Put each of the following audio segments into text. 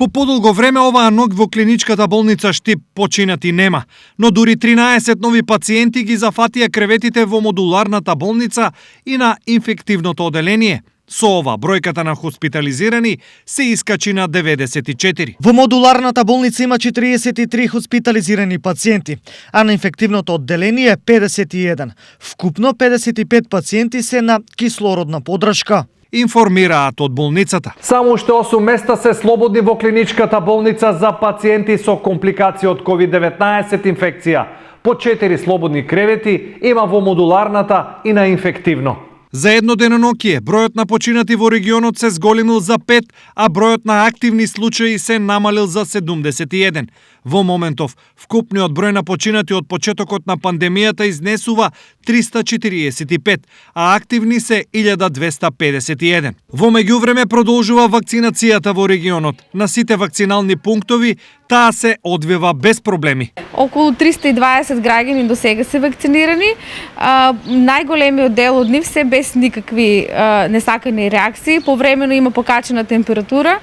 По подолго време оваа ноќ во клиничката болница Штип починати нема, но дури 13 нови пациенти ги зафатија креветите во модуларната болница и на инфективното оделение. Со ова, бројката на хоспитализирани се искачи на 94. Во модуларната болница има 43 хоспитализирани пациенти, а на инфективното одделение 51. Вкупно 55 пациенти се на кислородна поддршка. Информираат од болницата. Само уште 8 места се слободни во клиничката болница за пациенти со компликации од COVID-19 инфекција. По 4 слободни кревети има во модуларната и на инфективно. За едно деноноќие, бројот на починати во регионот се зголемил за 5, а бројот на активни случаи се намалил за 71. Во моментов, вкупниот број на починати од почетокот на пандемијата изнесува 345, а активни се 1251. Во меѓувреме продолжува вакцинацијата во регионот. На сите вакцинални пунктови таа се одвива без проблеми. Околу 320 граѓани до сега се вакцинирани. Најголемиот дел од нив се без никакви несакани реакции. Повремено има покачена температура,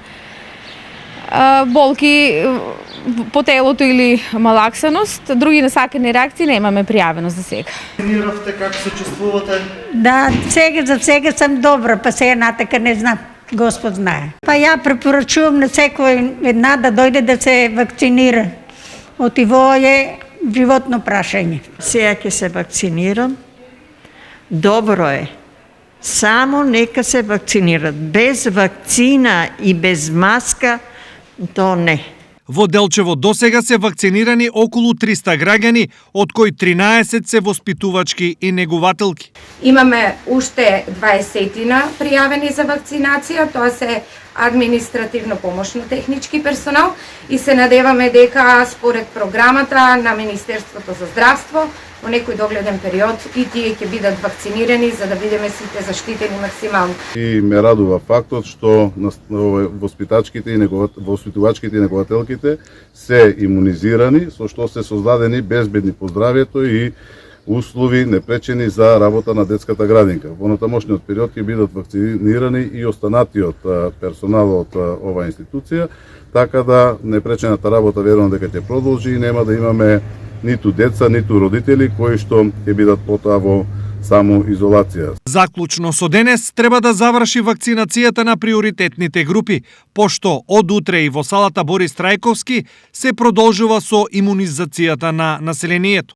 болки по телото или малаксаност. Други несакани реакции немаме пријавено за сега. Вакциниравте, како се чувствувате? Да, за сега сам добра, па сега натака не знам. Господ знае. Па ја препорачувам на секој една да дојде да се вакцинира. Отиво е животно прашање. Сега ќе се вакцинирам. Добро е. Само нека се вакцинират. Без вакцина и без маска, то не. Во Делчево досега се вакцинирани околу 300 граѓани, од кои 13 се воспитувачки и негувателки. Имаме уште 20 пријавени за вакцинација, тоа се административно помошно технички персонал и се надеваме дека според програмата на Министерството за здравство во некој догледен период и тие ќе бидат вакцинирани за да бидеме сите заштитени максимално. И ме радува фактот што воспитувачките и негователките се имунизирани, со што се создадени безбедни по здравјето и услови непречени за работа на детската градинка. Во натамошниот период ќе бидат вакцинирани и останатиот персонал од оваа институција, така да непречената работа верувам дека ќе продолжи и нема да имаме ниту деца, ниту родители кои што ќе бидат потоа во само изолација. Заклучно со денес треба да заврши вакцинацијата на приоритетните групи, пошто од утре и во салата Борис Трајковски се продолжува со имунизацијата на населението.